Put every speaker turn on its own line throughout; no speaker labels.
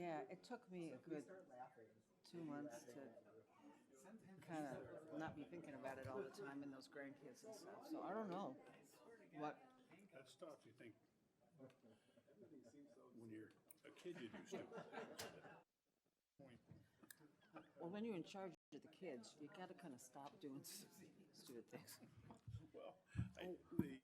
Yeah, it took me a good 2 months to kind of not be thinking about it all the time and those grandkids and stuff. So I don't know what.
That's tough. You think when you're a kid, you do stupid things. Point.
Well, when you're in charge of the kids, you got to kind of stop doing stupid things.
Well, the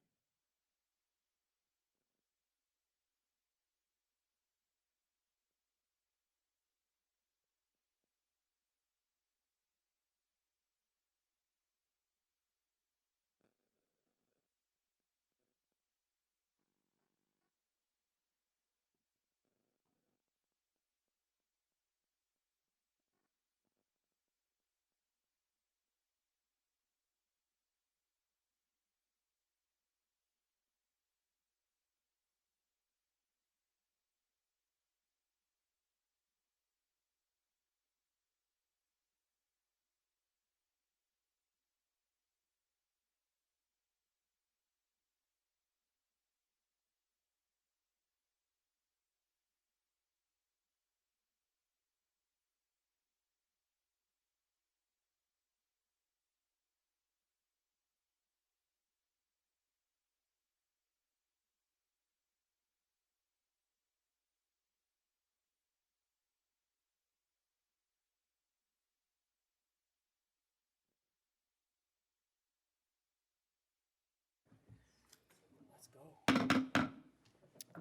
Let's go.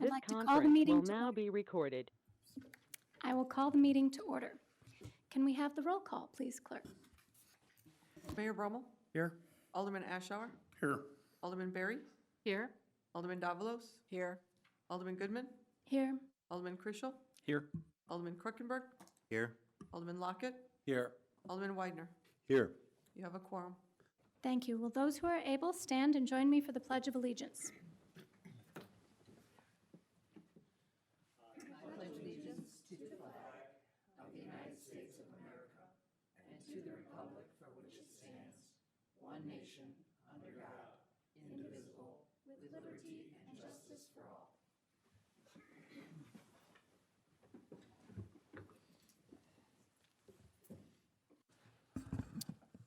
This conference will now be recorded.
I will call the meeting to order. Can we have the roll call, please, clerk?
Mayor Brummel,
here,
Alderman Ashour,
here,
Alderman Berry,
Here.
Alderman Davalos,
Here.
Alderman Goodman,
Here.
Alderman Krischel,
here,
Alderman Kruckenberg,
Here.
Alderman Lockett,
here.
Alderman Widener.
Here.
You have a quorum.
Thank you. Will those who are able stand and join me for the Pledge of Allegiance?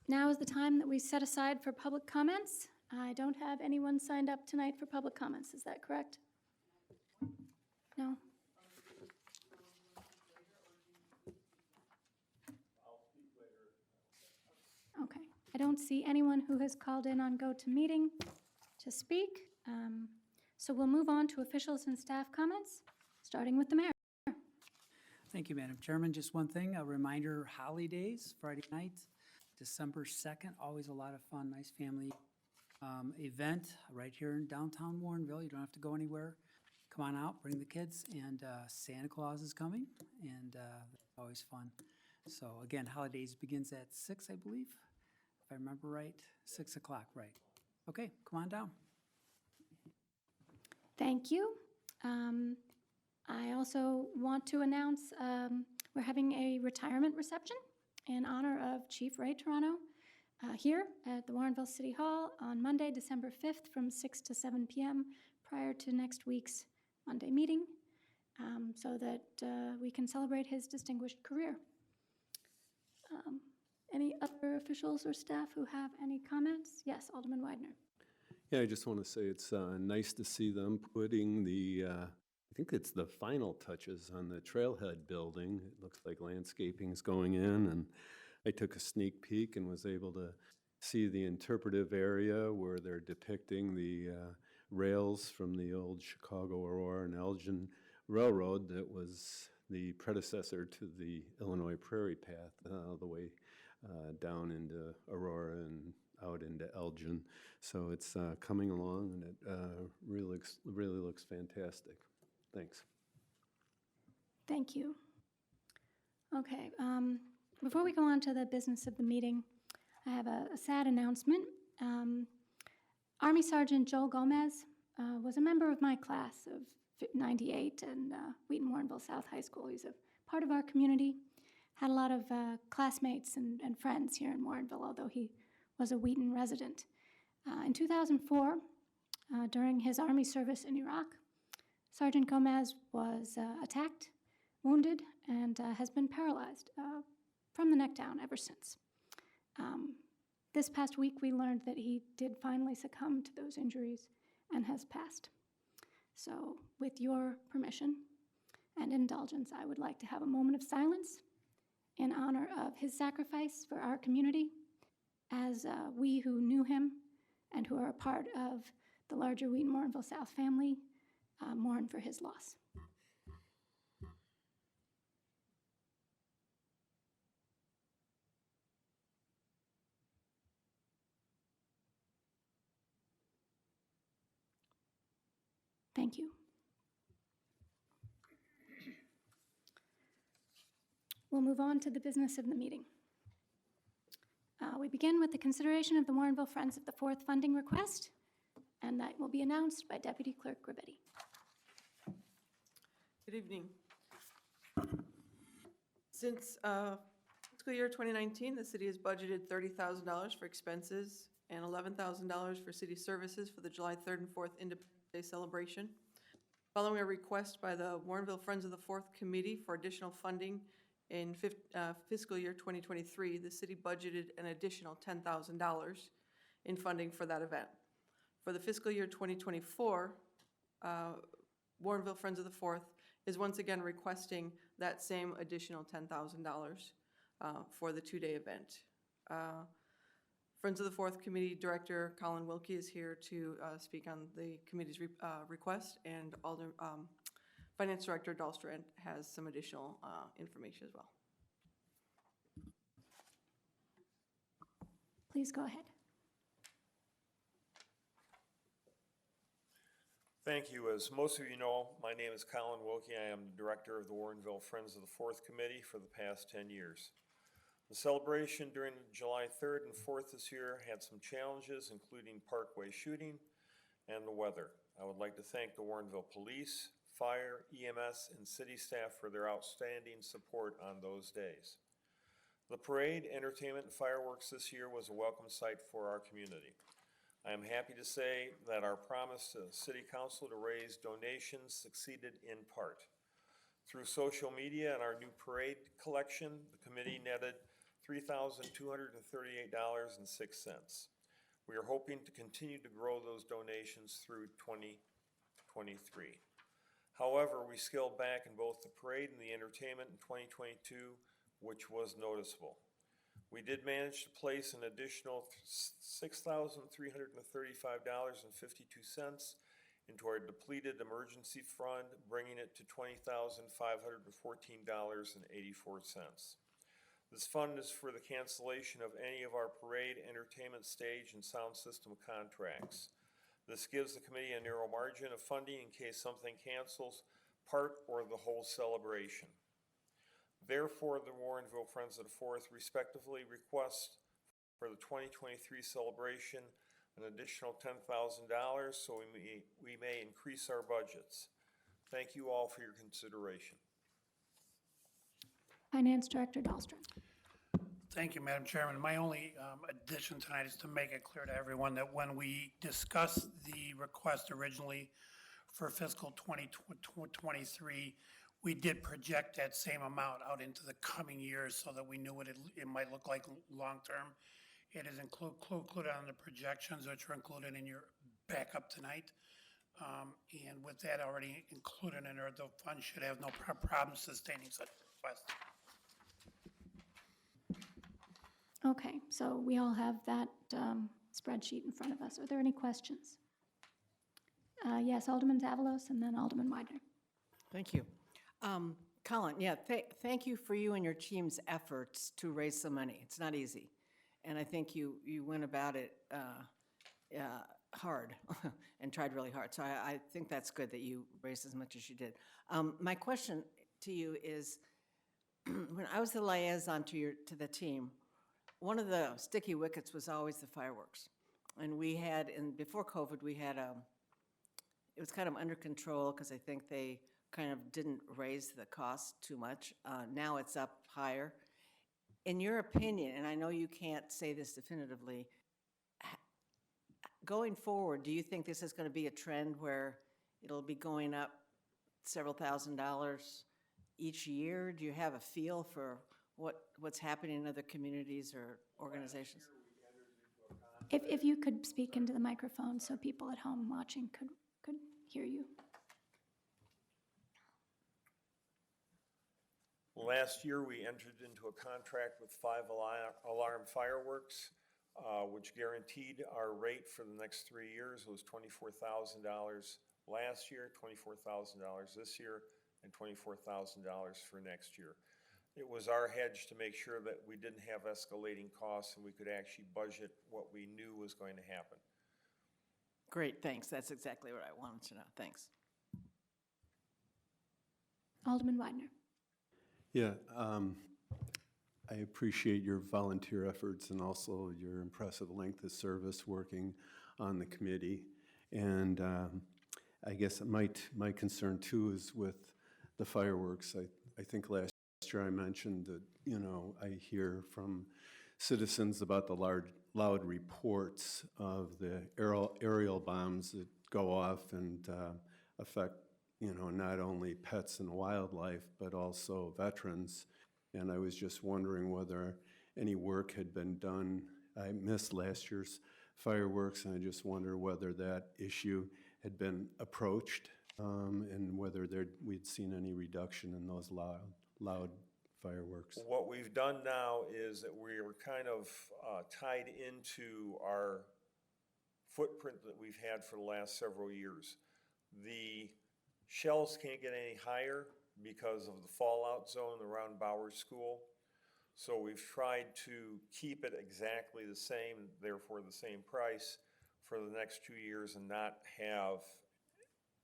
Now is the time that we set aside for public comments. I don't have anyone signed up tonight for public comments. Is that correct? No? Okay. I don't see anyone who has called in on GoToMeeting to speak. So we'll move on to officials and staff comments, starting with the mayor.
Thank you, Madam Chairman. Just one thing, a reminder, holidays, Friday night, December 2nd, always a lot of fun, nice family event right here in downtown Warrenville. You don't have to go anywhere. Come on out, bring the kids, and Santa Claus is coming, and it's always fun. So again, holidays begins at 6, I believe, if I remember right, 6 o'clock, right. Okay, come on down.
Thank you. I also want to announce we're having a retirement reception in honor of Chief Ray Toronto here at the Warrenville City Hall on Monday, December 5th from 6 to 7 p.m. prior to next week's Monday meeting so that we can celebrate his distinguished career. Any other officials or staff who have any comments? Yes, Alderman Widener.
Yeah, I just want to say it's nice to see them putting the, I think it's the final touches on the Trailhead building. It looks like landscaping's going in, and I took a sneak peek and was able to see the interpretive area where they're depicting the rails from the old Chicago, Aurora, and Elgin Railroad that was the predecessor to the Illinois Prairie Path, the way down into Aurora and out into Elgin. So it's coming along, and it really looks fantastic. Thanks.
Thank you. Okay, before we go on to the business of the meeting, I have a sad announcement. Army Sergeant Joel Gomez was a member of my class of '98 and Wheaton Warrenville South High School. He's a part of our community, had a lot of classmates and friends here in Warrenville, although he was a Wheaton resident. In 2004, during his Army service in Iraq, Sergeant Gomez was attacked wounded and has been paralyzed from the neck down ever since. This past week, we learned that he did finally succumb to those injuries and has passed. So, with your permission and indulgence, I would like to have a moment of silence in honor of his sacrifice for our community, as we who knew him and who are a part of the larger Wheaton Warrenville South family mourn for his loss. Thank you. We'll move on to the business of the meeting. We begin with the consideration of the Warrenville Friends of the Fourth funding request, and that will be announced by Deputy Clerk Gribetti.
Good evening. Since fiscal year 2019, the city has budgeted $30,000 for expenses and $11,000 for city services for the July 3rd and 4th Independence Day celebration. Following a request by the Warrenville Friends of the Fourth Committee for additional funding in fiscal year 2023, the city budgeted an additional $10,000 in funding for that event. For the fiscal year 2024, Warrenville Friends of the Fourth is once again requesting that same additional $10,000 for the two-day event. Friends of the Fourth Committee Director Colin Wilkie is here to speak on the committee's request, and Finance Director Dahlstrand has some additional information as well.
Please go ahead.
Thank you. As most of you know, my name is Colin Wilkie. I am the Director of the Warrenville Friends of the Fourth Committee for the past 10 years. The celebration during July 3rd and 4th this year had some challenges, including Parkway shooting and the weather. I would like to thank the Warrenville Police, Fire, EMS, and city staff for their outstanding support on those days. The parade, entertainment, and fireworks this year was a welcome sight for our community. I am happy to say that our promise to City Council to raise donations succeeded in part. Through social media and our new parade collection, the committee netted $3,238.06. We are hoping to continue to grow those donations through 2023. However, we scaled back in both the parade and the entertainment in 2022, which was noticeable. We did manage to place an additional $6,335.52 into our depleted emergency fund, bringing it to $20,514.84. This fund is for the cancellation of any of our parade, entertainment, stage, and sound system contracts. This gives the committee a narrow margin of funding in case something cancels part or the whole celebration. Therefore, the Warrenville Friends of the Fourth respectively request for the 2023 celebration an additional $10,000 so we may increase our budgets. Thank you all for your consideration.
Finance Director Dahlstrand.
Thank you, Madam Chairman. My only addition tonight is to make it clear to everyone that when we discussed the request originally for fiscal 2023, we did project that same amount out into the coming years so that we knew what it might look like long-term. It is included on the projections, which are included in your backup tonight. And with that already included in there, the fund should have no problem sustaining such request.
Okay, so we all have that spreadsheet in front of us. Are there any questions? Yes, Alderman Davalos and then Alderman Widener.
Thank you. Colin, yeah, thank you for you and your team's efforts to raise some money. It's not easy. And I think you went about it hard and tried really hard. So I think that's good that you raised as much as you did. My question to you is, when I was the liaison to the team, one of the sticky wickets was always the fireworks. And we had, before COVID, we had it was kind of under control because I think they kind of didn't raise the cost too much. Now it's up higher. In your opinion, and I know you can't say this definitively, going forward, do you think this is going to be a trend where it'll be going up several $1,000s each year? Do you have a feel for what's happening in other communities or organizations?
If you could speak into the microphone so people at home watching could hear you.
Last year, we entered into a contract with Five Alarm Fireworks, which guaranteed our rate for the next 3 years was $24,000 last year, $24,000 this year, and $24,000 for next year. It was our hedge to make sure that we didn't have escalating costs and we could actually budget what we knew was going to happen.
Great, thanks. That's exactly what I wanted to know. Thanks.
Alderman Widener.
Yeah, I appreciate your volunteer efforts and also your impressive length of service working on the committee. And I guess my concern too is with the fireworks. I think last year I mentioned that, you know, I hear from citizens about the loud reports of the aerial bombs that go off and affect, you know, not only pets and wildlife, but also veterans. And I was just wondering whether any work had been done. I missed last year's fireworks, and I just wonder whether that issue had been approached and whether we'd seen any reduction in those loud fireworks.
What we've done now is that we're kind of tied into our footprint that we've had for the last several years. The shells can't get any higher because of the fallout zone around Bowers School. So we've tried to keep it exactly the same, therefore the same price for the next 2 years and not have,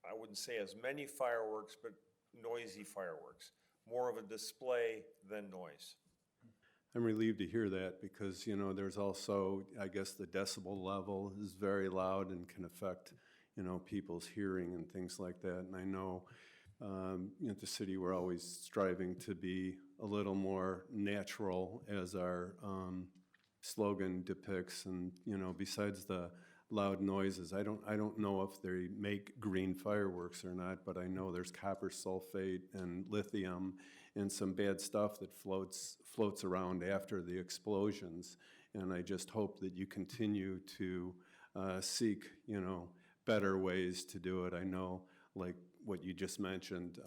I wouldn't say as many fireworks, but noisy fireworks. More of a display than noise.
I'm relieved to hear that because, you know, there's also, I guess, the decibel level is very loud and can affect, you know, people's hearing and things like that. And I know, at the city, we're always striving to be a little more natural as our slogan depicts. And, you know, besides the loud noises, I don't know if they make green fireworks or not, but I know there's copper sulfate and lithium and some bad stuff that floats around after the explosions. And I just hope that you continue to seek, you know, better ways to do it. I know, like what you just mentioned,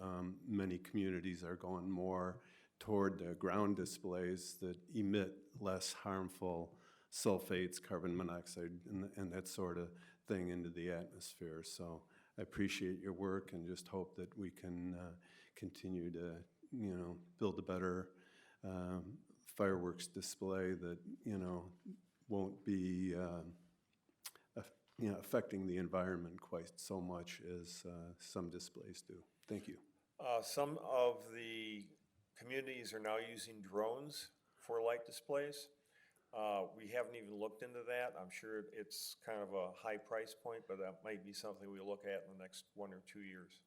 many communities are going more toward the ground displays that emit less harmful sulfates, carbon monoxide, and that sort of thing into the atmosphere. So I appreciate your work and just hope that we can continue to, you know, build a better fireworks display that, you know, won't be affecting the environment quite so much as some displays do. Thank you.
Some of the communities are now using drones for light displays. We haven't even looked into that. I'm sure it's kind of a high price point, but that might be something we look at in the next 1 or 2 years.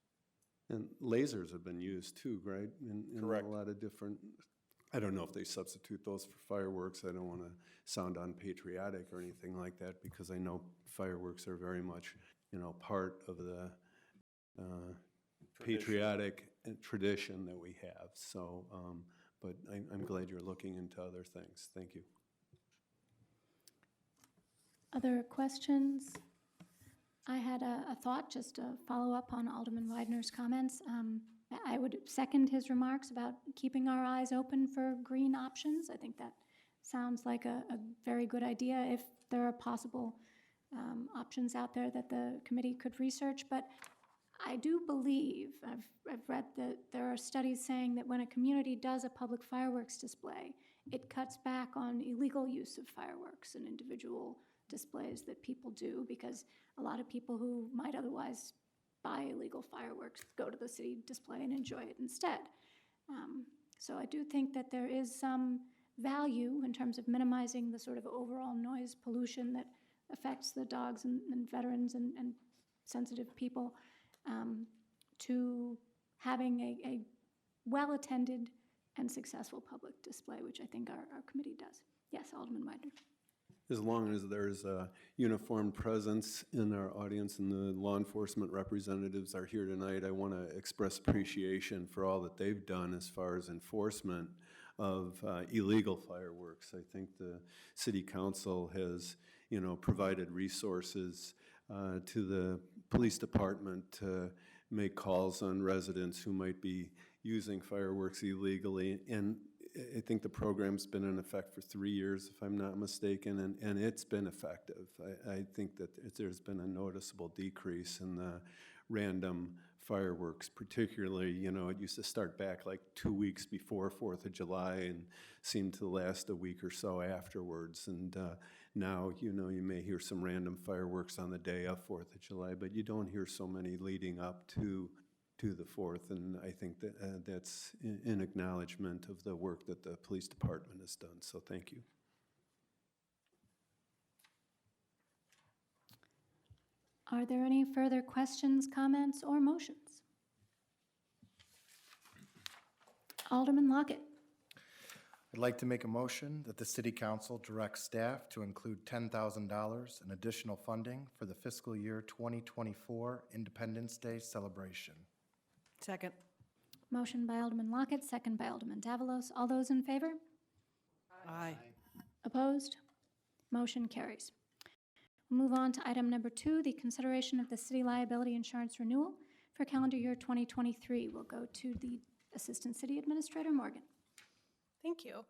And lasers have been used too, right? In
Correct.
a lot of different, I don't know if they substitute those for fireworks. I don't want to sound unpatriotic or anything like that because I know fireworks are very much, you know, part of the patriotic tradition that we have. So, but I'm glad you're looking into other things. Thank you.
Other questions? I had a thought just to follow up on Alderman Widener's comments. I would second his remarks about keeping our eyes open for green options. I think that sounds like a very good idea if there are possible options out there that the committee could research. But I do believe, I've read that there are studies saying that when a community does a public fireworks display, it cuts back on illegal use of fireworks and individual displays that people do, because a lot of people who might otherwise buy illegal fireworks go to the city display and enjoy it instead. So I do think that there is some value in terms of minimizing the sort of overall noise pollution that affects the dogs and veterans and sensitive people, to having a well-attended and successful public display, which I think our committee does. Yes, Alderman Widener.
As long as there's a uniformed presence in our audience and the law enforcement representatives are here tonight, I want to express appreciation for all that they've done as far as enforcement of illegal fireworks. I think the city council has, provided resources to the police department to make calls on residents who might be using fireworks illegally. And I think the program's been in effect for 3 years, if I'm not mistaken, and it's been effective. I think that there's been a noticeable decrease in the random fireworks, particularly, it used to start back like 2 weeks before 4th of July and seemed to last a week or so afterwards. And now, you may hear some random fireworks on the day of 4th of July, but you don't hear so many leading up to the 4th, and I think that that's in acknowledgement of the work that the police department has done, so thank you.
Are there any further questions, comments, or motions? Alderman Lockett.
I'd like to make a motion that the City Council directs staff to include $10,000 in additional funding for the fiscal year 2024 Independence Day celebration.
Second.
Motion by Alderman Lockett, second by Alderman Davalos. All those in favor?
Aye.
Opposed? Motion carries. We'll move on to item number 2, the consideration of the city liability insurance renewal for calendar year 2023. We'll go to the Assistant City Administrator, Morgan.
Thank you.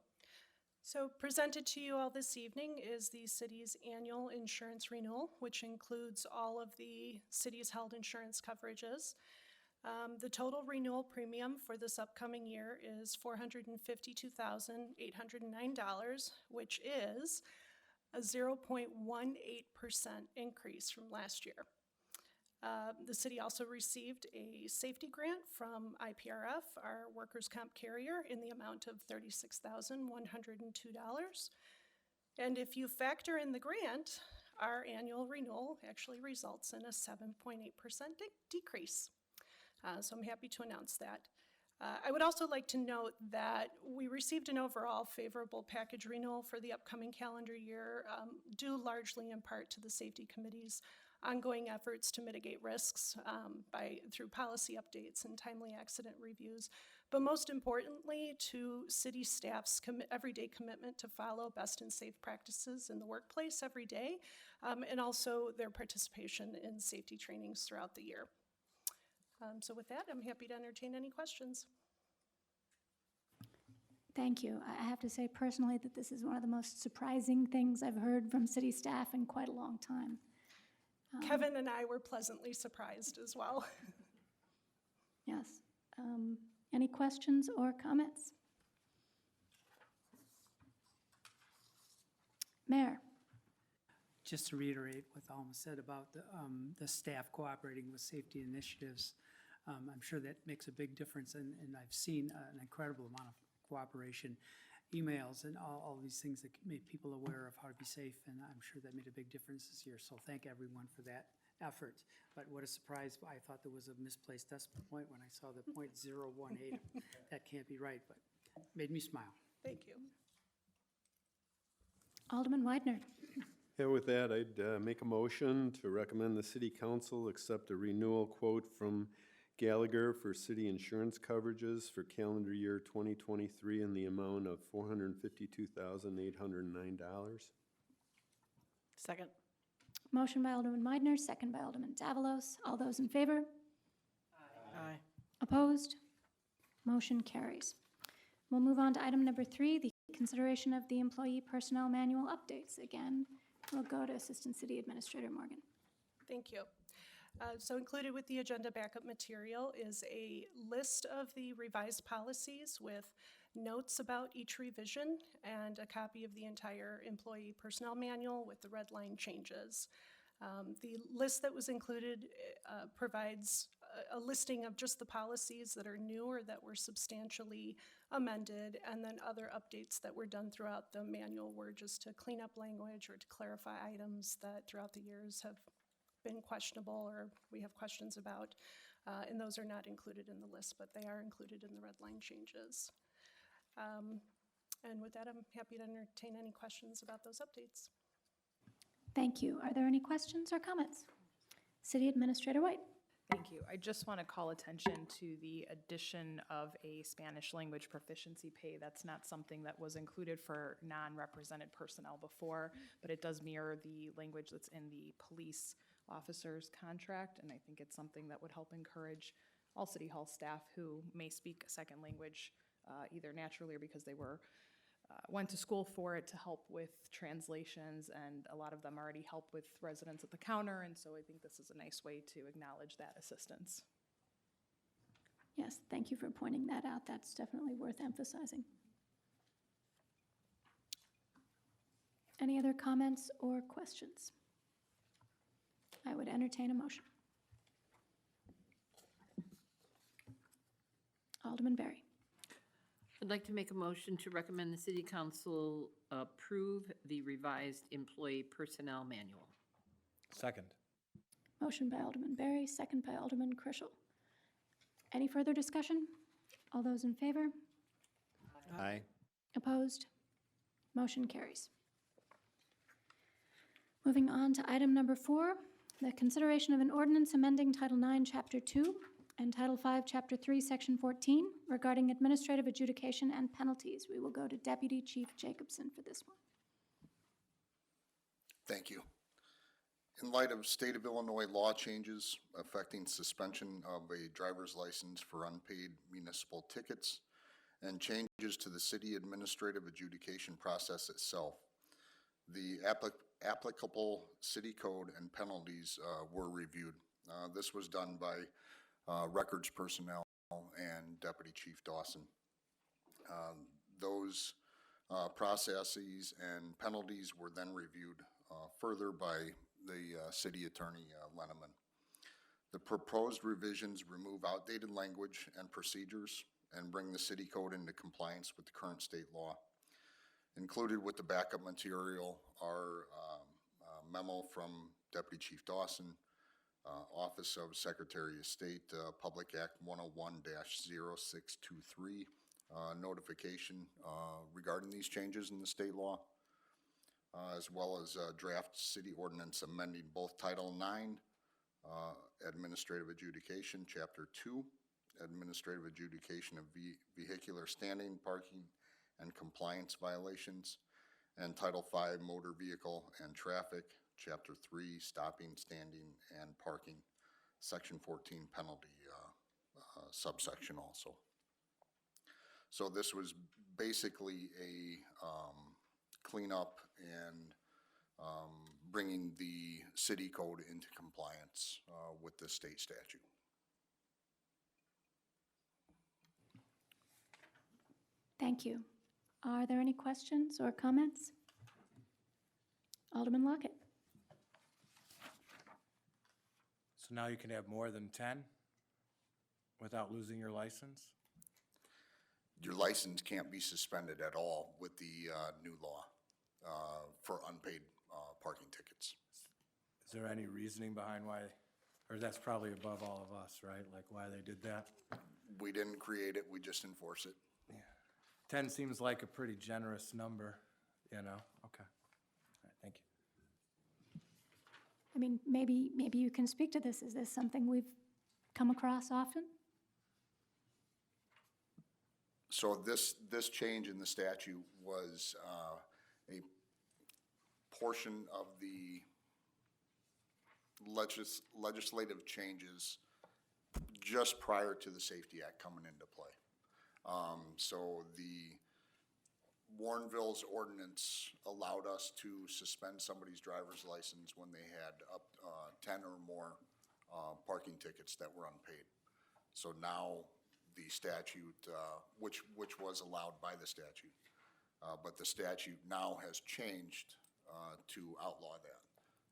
So presented to you all this evening is the city's annual insurance renewal, which includes all of the city's held insurance coverages. The total renewal premium for this upcoming year is $452,809, which is a 0.18% increase from last year. The city also received a safety grant from IPRF, our workers' comp carrier, in the amount of $36,102. And if you factor in the grant, our annual renewal actually results in a 7.8% decrease. So I'm happy to announce that. I would also like to note that we received an overall favorable package renewal for the upcoming calendar year, due largely in part to the Safety Committee's ongoing efforts to mitigate risks through policy updates and timely accident reviews, but most importantly to city staff's everyday commitment to follow best and safe practices in the workplace every day, and also their participation in safety trainings throughout the year. So with that, I'm happy to entertain any questions.
Thank you. I have to say personally that this is one of the most surprising things I've heard from city staff in quite a long time.
Kevin and I were pleasantly surprised as well.
Yes. Any questions or comments? Mayor.
Just to reiterate what Alma said about the staff cooperating with safety initiatives, I'm sure that makes a big difference, and I've seen an incredible amount of cooperation, emails and all these things that make people aware of how to be safe, and I'm sure that made a big difference this year, so thank everyone for that effort. But what a surprise, I thought there was a misplaced decimal point when I saw the .018. That can't be right, but made me smile.
Thank you.
Alderman Widener.
And with that, I'd make a motion to recommend the city council accept a renewal quote from Gallagher for city insurance coverages for calendar year 2023 in the amount of $452,809.
Second.
Motion by Alderman Widener, second by Alderman Davalos. All those in favor?
Aye.
Opposed? Motion carries. We'll move on to item number 3, the consideration of the employee personnel manual updates. Again, we'll go to Assistant City Administrator Morgan.
Thank you. So included with the agenda backup material is a list of the revised policies with notes about each revision and a copy of the entire employee personnel manual with the red line changes. The list that was included provides a listing of just the policies that are new or that were substantially amended, and then other updates that were done throughout the manual were just to clean up language or to clarify items that throughout the years have been questionable or we have questions about, and those are not included in the list, but they are included in the red line changes. And with that, I'm happy to entertain any questions about those updates.
Thank you. Are there any questions or comments? City Administrator White.
Thank you. I just want to call attention to the addition of a Spanish language proficiency pay. That's not something that was included for non-represented personnel before, but it does mirror the language that's in the police officer's contract, and I think it's something that would help encourage all City Hall staff who may speak a second language, either naturally or because they went to school for it, to help with translations, and a lot of them already help with residents at the counter, and so I think this is a nice way to acknowledge that assistance.
Yes, thank you for pointing that out. That's definitely worth emphasizing. Any other comments or questions? I would entertain a motion. Alderman Berry.
I'd like to make a motion to recommend the City Council approve the revised Employee Personnel Manual.
Second.
Motion by Alderman Berry, second by Alderman Krischel. Any further discussion? All those in favor?
Aye.
Opposed? Motion carries. Moving on to item number 4, the consideration of an ordinance amending Title IX, Chapter 2, and Title V, Chapter 3, Section 14, regarding administrative adjudication and penalties. We will go to Deputy Chief Jacobson for this one.
Thank you. In light of state of Illinois law changes affecting suspension of a driver's license for unpaid municipal tickets and changes to the city administrative adjudication process itself, the applicable city code and penalties were reviewed. This was done by records personnel and Deputy Chief Dawson. Those processes and penalties were then reviewed further by the City Attorney Lenneman. The proposed revisions remove outdated language and procedures and bring the city code into compliance with the current state law. Included with the backup material are a memo from Deputy Chief Dawson, Office of Secretary of State, Public Act 101-0623, notification regarding these changes in the state law, as well as draft city ordinance amending both Title IX, Administrative Adjudication, Chapter 2, Administrative Adjudication of Vehicular Standing, Parking, and Compliance Violations, and Title V, Motor Vehicle and Traffic, Chapter 3, Stopping, Standing, and Parking, Section 14, Penalty subsection also. So this was basically a cleanup and bringing the city code into compliance with the state statute.
Thank you. Are there any questions or comments? Alderman Lockett.
So now you can have more than 10 without losing your license?
Your license can't be suspended at all with the new law for unpaid parking tickets.
Is there any reasoning behind why, or that's probably above all of us, right? Like why they did that?
We didn't create it, we just enforce it.
Yeah. 10 seems like a pretty generous number, you know? Okay. All right, thank you.
I mean, maybe you can speak to this. Is this something we've come across often?
So this change in the statute was a portion of the legislative changes just prior to the Safety Act coming into play. So the Warrenville's ordinance allowed us to suspend somebody's driver's license when they had up 10 or more parking tickets that were unpaid. So now the statute, which was allowed by the statute, but the statute now has changed to outlaw that.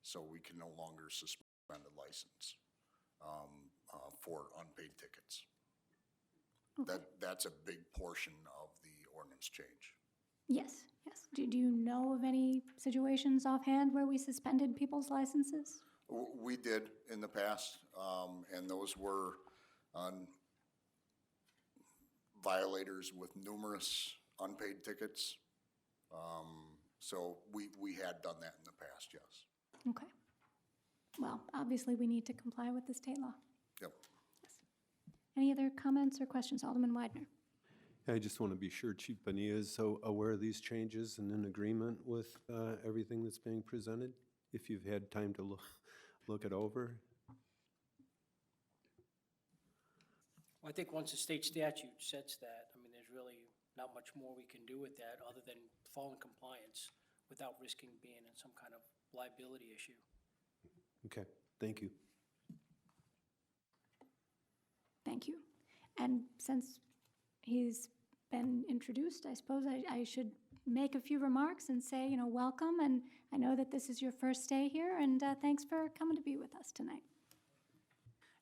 So we can no longer suspend a license for unpaid tickets.
Okay.
That's a big portion of the ordinance change.
Yes, yes. Do you know of any situations offhand where we suspended people's licenses?
We did in the past, and those were violators with numerous unpaid tickets. So we had done that in the past, yes.
Okay. Well, obviously, we need to comply with the state law.
Yep.
Any other comments or questions? Alderman Widener.
I just want to be sure Chief Bonilla is so aware of these changes and in agreement with everything that's being presented, if you've had time to look it over.
Well, I think once the state statute sets that, I mean, there's really not much more we can do with that other than fall in compliance without risking being in some kind of liability issue.
Okay, thank you.
Thank you. And since he's been introduced, I suppose I should make a few remarks and say, welcome, and I know that this is your first day here, and thanks for coming to be with us tonight.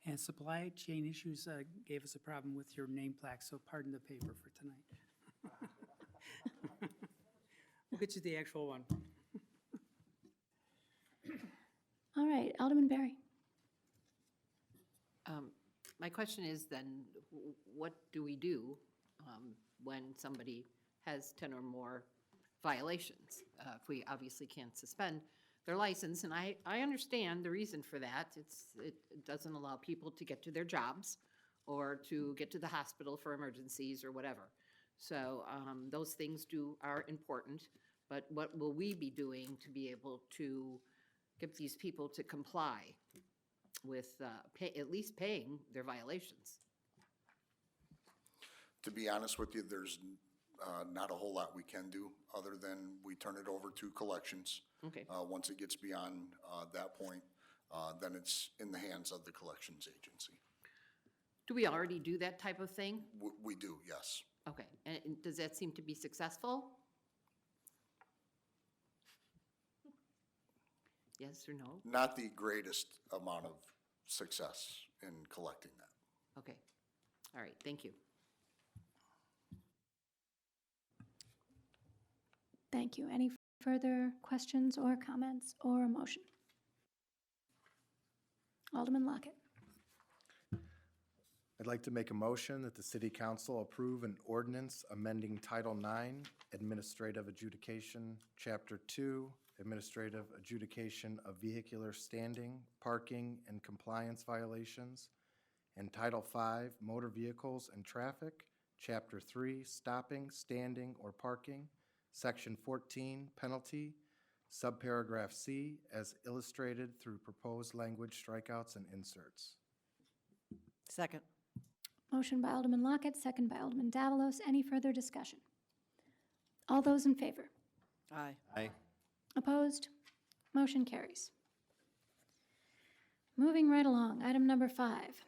And supply chain issues gave us a problem with your name plaque, so pardon the paper for tonight. We'll get you the actual one.
All right, Alderman Barry.
My question is then, what do we do when somebody has 10 or more violations? If we obviously can't suspend their license, and I understand the reason for that. It doesn't allow people to get to their jobs or to get to the hospital for emergencies or whatever. So those things are important, but what will we be doing to be able to get these people to comply with at least paying their violations?
To be honest with you, there's not a whole lot we can do other than we turn it over to collections.
Okay.
Once it gets beyond that point, then it's in the hands of the collections agency.
Do we already do that type of thing?
We do, yes.
Okay, and does that seem to be successful? Yes or no?
Not the greatest amount of success in collecting that.
Okay, all right, thank you.
Thank you. Any further questions or comments or a motion? Alderman Lockett.
I'd like to make a motion that the City Council approve an ordinance amending Title IX, Administrative Adjudication, Chapter 2, Administrative Adjudication of Vehicular Standing, Parking, and Compliance Violations, and Title V, Motor Vehicles and Traffic, Chapter 3, Stopping, Standing, or Parking, Section 14, Penalty, Subparagraph C, as illustrated through proposed language strikeouts and inserts.
Second.
Motion by Alderman Lockett, second by Alderman Davalos. Any further discussion? All those in favor?
Aye.
Aye.
Opposed? Motion carries. Moving right along, item number 5,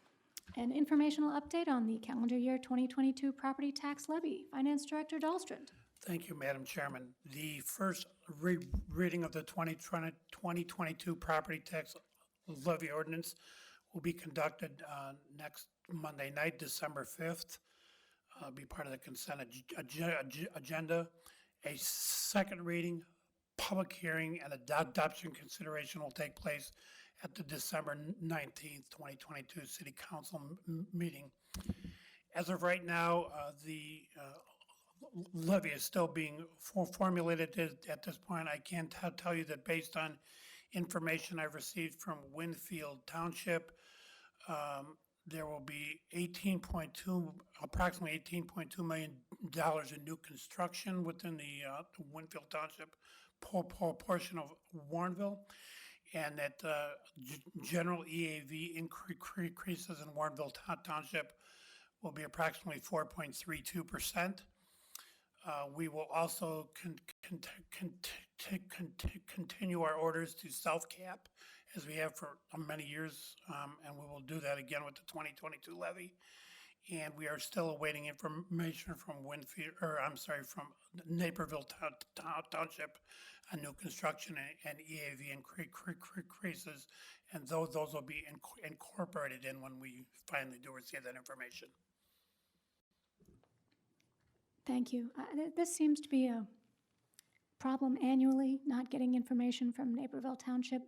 an informational update on the calendar year 2022 property tax levy. Finance Director Dahlstrand.
Thank you, Madam Chairman. The first reading of the 2022 property tax levy ordinance will be conducted next Monday night, December 5th. Be part of the consent agenda. A second reading, public hearing, and adoption consideration will take place at the December 19th, 2022 City Council meeting. As of right now, the levy is still being formulated at this point. I can tell you that based on information I've received from Winfield Township, there will be approximately $18.2 million in new construction within the Winfield Township portion of Warrenville, and that general EAV increases in Warrenville Township will be approximately 4.32%. We will also continue our orders to self-cap as we have for many years, and we will do that again with the 2022 levy. And we are still awaiting information from from Naperville Township on new construction and EAV increases, and those will be incorporated in when we finally do receive that information.
Thank you. This seems to be a problem annually, not getting information from Naperville Township.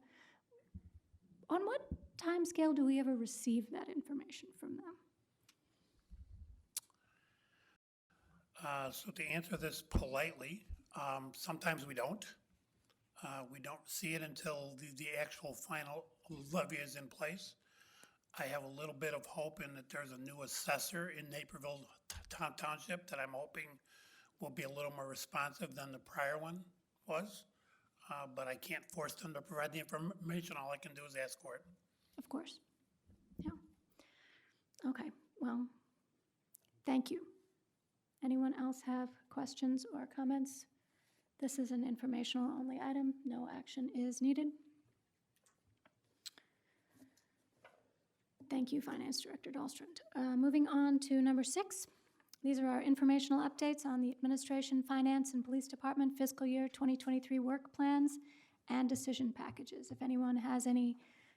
On what timescale do we ever receive that information from them?
So to answer this politely, sometimes we don't. We don't see it until the actual final levy is in place. I have a little bit of hope in that there's a new assessor in Naperville Township that I'm hoping will be a little more responsive than the prior one was. But I can't force them to provide the information. All I can do is ask for it.
Of course. Yeah. Okay, well, thank you. Anyone else have questions or comments? This is an informational only item. No action is needed. Thank you, Finance Director Dahlstrom. Moving on to number 6. These are our informational updates on the Administration, Finance, and Police Department fiscal year 2023 work plans and decision packages. If anyone has any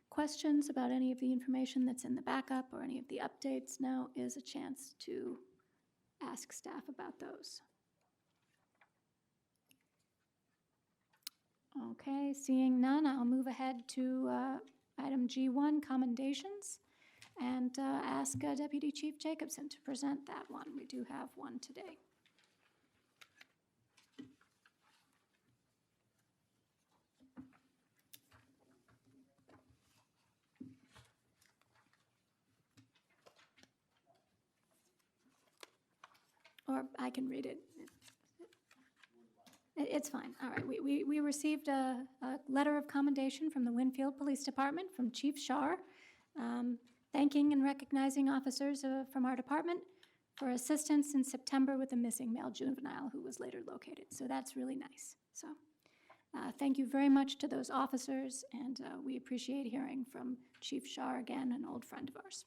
questions about any of the information that's in the backup or any of the updates, now is a chance to ask staff about those. Okay, seeing none, I'll move ahead to item G1, commendations, and ask Deputy Chief Jacobson to present that one. We do have one today. Or I can read it. It's fine. All right. We received a letter of commendation from the Winfield Police Department from Chief Shar, thanking and recognizing officers from our department for assistance in September with a missing male juvenile who was later located. So that's really nice. So thank you very much to those officers, and we appreciate hearing from Chief Shar again, an old friend of ours.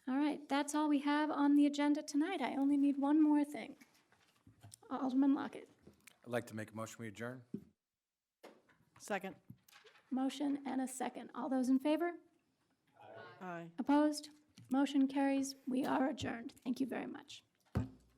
All right, that's all we have on the agenda tonight. I only need one more thing. Alderman Lockett.
I'd like to make a motion, we adjourn.
Second.
Motion and a second. All those in favor?
Aye.
Opposed? Motion carries. We are adjourned. Thank you very much.